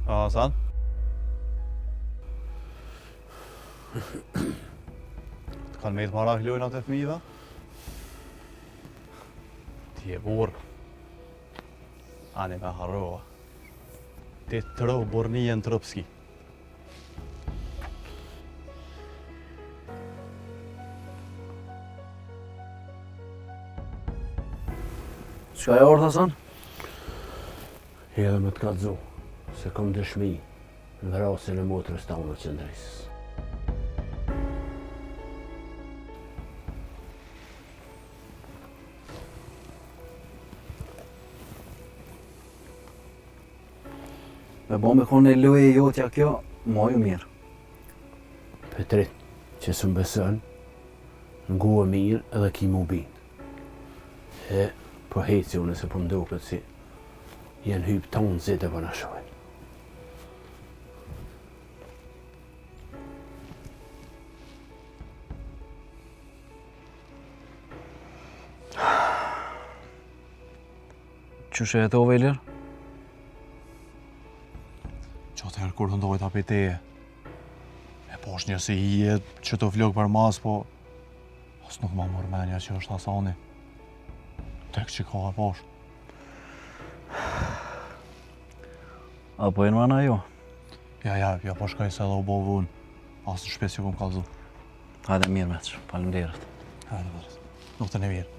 Hasan? Të kanë me të marak lojnat e fëmijëve? Ti e burë. Ani me harrova. Ti të rëvë burnijen të rëpski. Qka e orë, Hasan? Edhe me të kallëzu, se kom dëshmi në vrasjen e motrës tonë të qendrisë. Me bo me kone loje jotja kjo, ma ju mirë. Petrit, që së mbesën, ngu e mirë edhe ki mu bind. E, po heci unë se po mduket si jenë hypë tonë zite për në shojnë. Qështë e to, Velir? Qatëherë kur të ndojt apiteje. E po është njësi i e që të flokë për mas, po as nuk ma mërmenja që është Hasani. Tek që ka e poshtë. Apo e në mana jo? Ja, po shkaj se edhe u bo vunë. Asë në shpes që kom kalzu. Hajde mirë, Meqë, faleminderit. Hajde, vërës. Nuk të në mirë.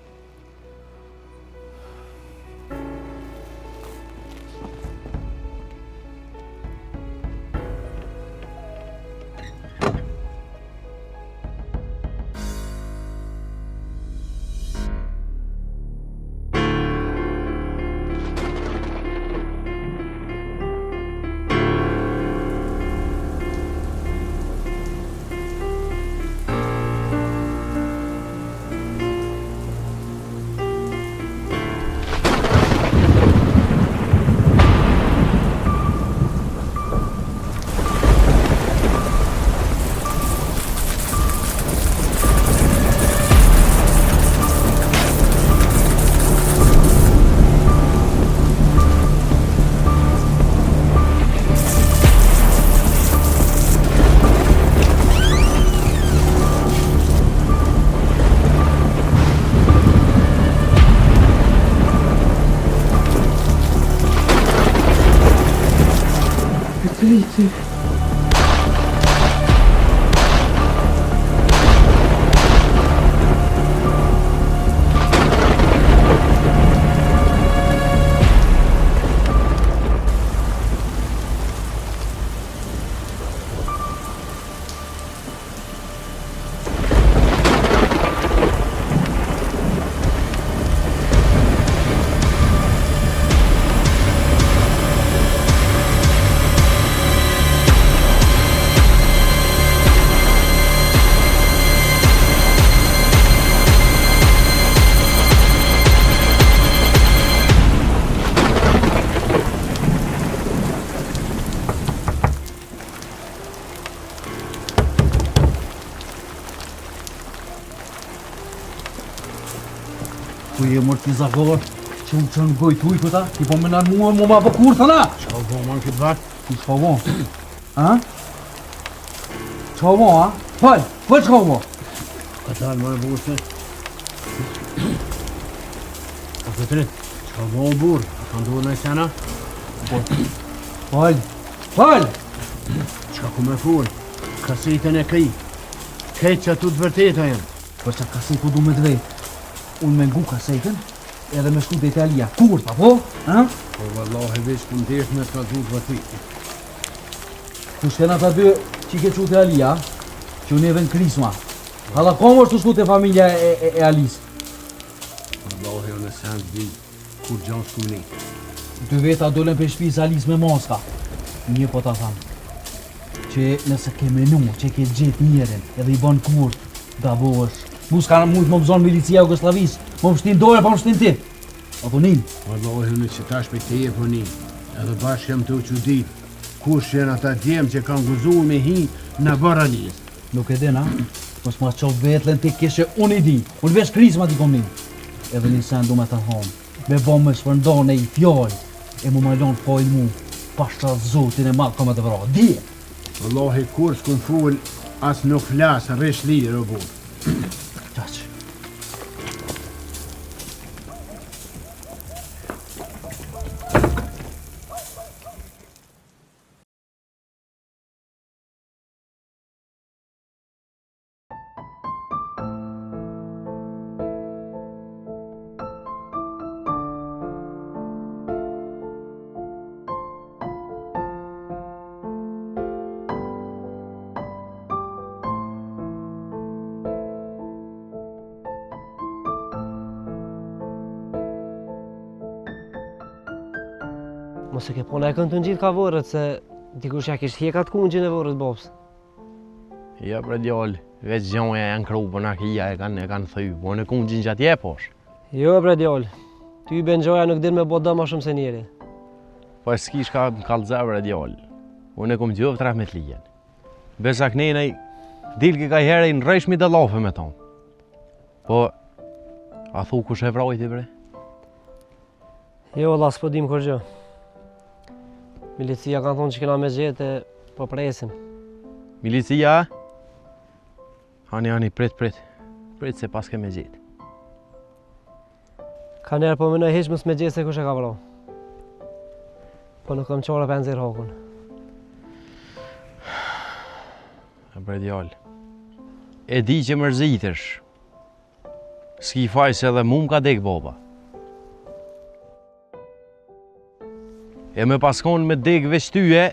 Ku je amortizador që më qënë gojt ujë këta, ti po me nërë mua, më ma bëkur thëna! Qa u bo, man, këtë vatë? Ku shka u bo? Ha? Qa u bo, ha? Fal qa u bo? Ka talë, man, e burë se. A Petrit, qa u bo, burë? A ka ndohë në i sena? Fal! Qa ku me full? Kasitën e këj. Këtë që tu të vërteta jenë. Për që kaset ku du me të vetë. Unë me ngu kasetën, edhe me shku dhe Italia. Kur, pa po? Ha? Po, vallahi, veç ku ndesh me të du të vërteti. Ku shkena ta dy që i ke qu të Alia, që unë edhe në krisma. Hala kom është të shku të familja e Alis. Vallahi, unë e sen të di kur gjanë shku një. Dy veta dolen për shpis Alis me maska. Një po ta thamë. Që nëse ke menu, që ke gjetë njerin, edhe i ban kur, gabo është. Mus ka mujtë më bëzonë milicia Jugoslavis, më pështin dore pa më pështin ti. Apo nin? Vallahi, unë që tash për te e po nin. Edhe bashkë jem të u që dit. Kush janë ata djemë që kanë guzu me hi në Baranis. Nuk e din, ha? Mos ma qof vetlen ti kishe unë i di. Unë vesh krizma ti kom nin. Edhe një sen du me të thonë. Me bo me shpërndone i fjallë. E mu ma lonë fojnë mu. pashtra zotin e madh koma të vra. Di! Wallahi kur s'kum ful, as nuk flas, rresh lirë o burr. Qaq. Mos e ke pona e kënë të ngjit ka vorët, se dikush ja kishtë hjekat kungjin e vorët bobës. Ja bre djallë, veç gjonja janë kru për na kia e kanë thy, po në kungjin që atje posh. Jo bre djallë, ty Benxhoja nuk din me bo dë ma shumë se njeri. Po e s'kish ka më kalëza bre djallë, unë e kom gjovë traf me t'lijen. Besa kënenej, dilke ka herë i në rejshmi dhe lafe me tonë. Po, a thu kush e vrajti bre? Jo, Allah, s'po dim kur gjë. Milicia kanë thonë që kena me gjete, po presim. Milicia? Hani, prit se pas ke me gjetë. Ka njerë po mënoj heq mës me gjete se kush e ka vra. Po nuk kam qara për nëzirë hakun. E bre djallë, e di që mërzitesh. S'ki faj se edhe mu m'ka dek baba. E me paskon me dek veç tyje,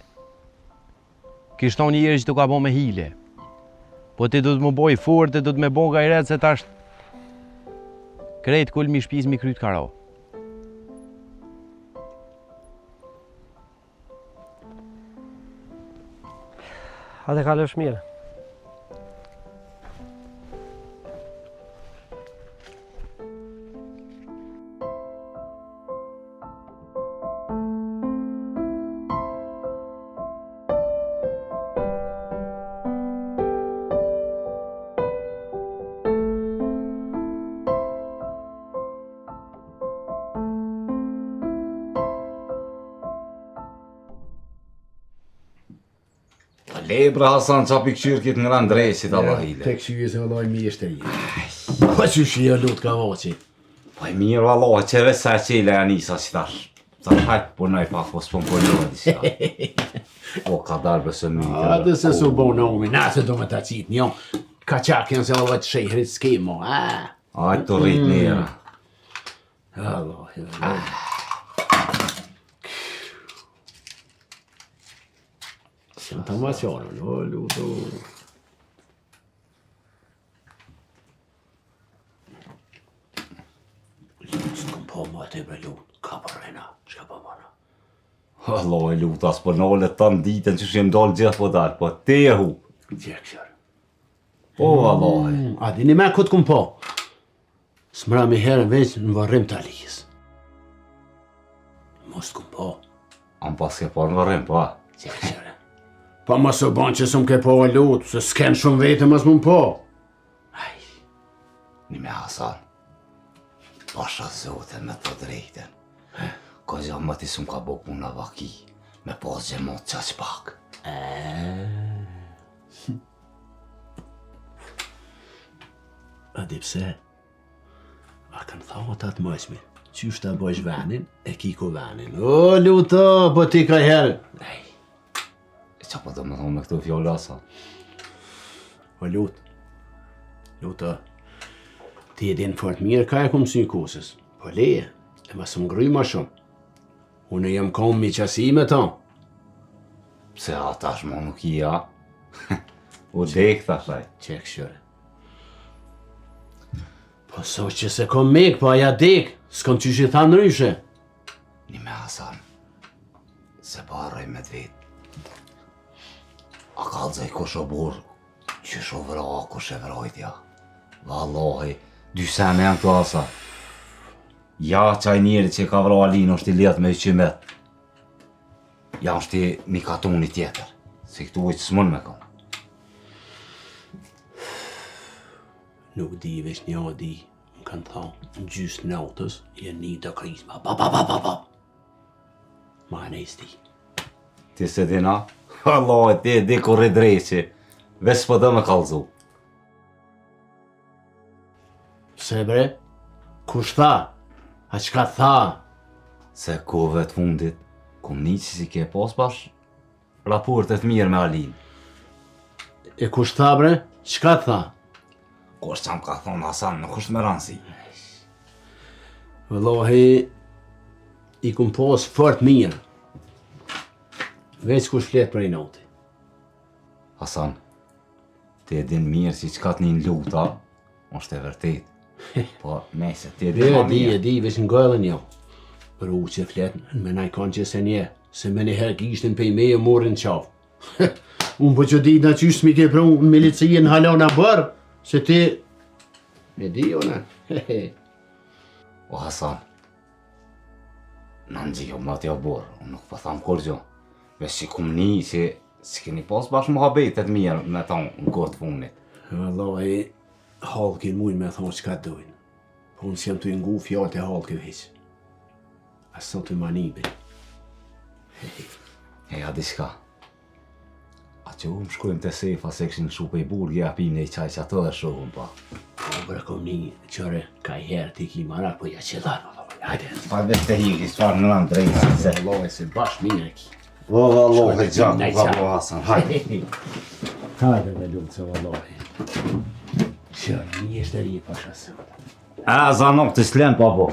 kishton njëri që të ka bo me hile. Po ti du të më boj fort, ti du të me bo gajret se tash krejt kull mi shpiz mi kryt karo. Hajde kalësh mirë. Le bre Hasan, qa pikqyrkit nga ndresit Allah hile. Tek shyje se vallaj mi është e Po që shia lut ka voqi. Po e mirë valla, që veç sa qele e nisa si tash. Sa hajt punoj pa fos po më punoj diska. O ka darbe së mjë. A dhe se su bo në umi, na se do me ta qitë një. Ka qakjen se vallaj të shejhrit s'kemo, a? Ajt të rrit njëra. Allah. Sen ta ma qanë, o luto. S'kom po ma të bre lut, ka përrena, shka po mana. Allah e luta, s'po nallet të në ditën që shem dalë gjithë po dalë, po te e hu. Gjekshar. O Allah. A dini me këtë kom po? S'mra me herën veç në varrim të alijës. Mos kom po. Am pas ke po në varrim, po. Gjekshar. Pa mos o ban që s'm ke po e lutë, se s'ken shumë vete mos m'm po. Aj. Një me Hasan. Pasha zote me të drejten. Ka gja më ti s'm ka bo puna vaki. Me pas gjemot qaq pak. A di pse? A kanë thamë atë mëjshmi. Qysh ta bëjsh venin, e kiko venin. O, luto, po ti ka herë. Aj. Qa po do me thonë me këtu fjallë Hasan? O lut. Luto. Ti e din fort mirë ka e kom sy kusës. Po leje, e mas më ngry ma shumë. Unë jam kom mi qasi me ta. Pse ata shmo nuk i ja. U dek thashaj. Qek shure. Po so që se kom mek, po aja dek. S'kom qysh i tha nryshe. Një me Hasan. Se paroj me të vetë. A ka dzej kush o burë, që sho vra, kush e vrajtja. Vallahi, dy sene janë këtu Hasan. Ja qaj njeri që ka vra Alin është i letë me qymet. Ja është i mi katuni tjetër, se këtu ujtë s'mon me kom. Nuk di veç një o di, më kanë tha, në gjysë nautës, jenë një të krisma, ba. Ma e nejës ti. Ti se dina? Allah, ti e di kur i dreqi. Veç po dhe me kallzu. Se bre, kush tha? A qka tha? Se kove të fundit, kum një që si ke pas bash raportet mirë me Alin. E kush tha bre? Qka tha? Kush që më ka thonë Hasan, nuk është me ranësi. Vëllohi, i kum pas fort mirë. Veç kush flet për i noti. Hasan, ti e din mirë që qka të një luta, është e vërtet. Po, nese, ti e din ma mirë. E di, veç në gëllën jo. Për u që fletën, me naj kanë që se nje, se me njëherë kishtin pe i me e morin qafë. Unë po që di në qysh mi ke pru në milicije në halona bërë, se ti... E di jo në, O Hasan, në në gjiho më t'ja borë, unë nuk po thamë kur gjo. Veç që kum një që si keni pas bashkë më habetet mirë me thonë në kur të funit. Wallahi, halkin mujnë me thonë qka dojnë. Po unë s'jam të ngu fjallë të halkin heqë. Asë të manibin. Heja diçka. A që u më shkojmë të sefa se këshin shupe i burgi a pime i qaj që ato dhe shohëm pa. Po bërë kom një qëre ka i herë ti ki marak, po ja që dhanë, hajde. Pa vetë të hiki, s'far në nëmë drejtë se. Wallahi, se bashkë mirë ki. Wallahi, gjatë, wallahi Hasan, hajde. Hajde me lutë se wallahi. Shërë, një shtëri e pasha se. A, zanok të s'len, pa bo.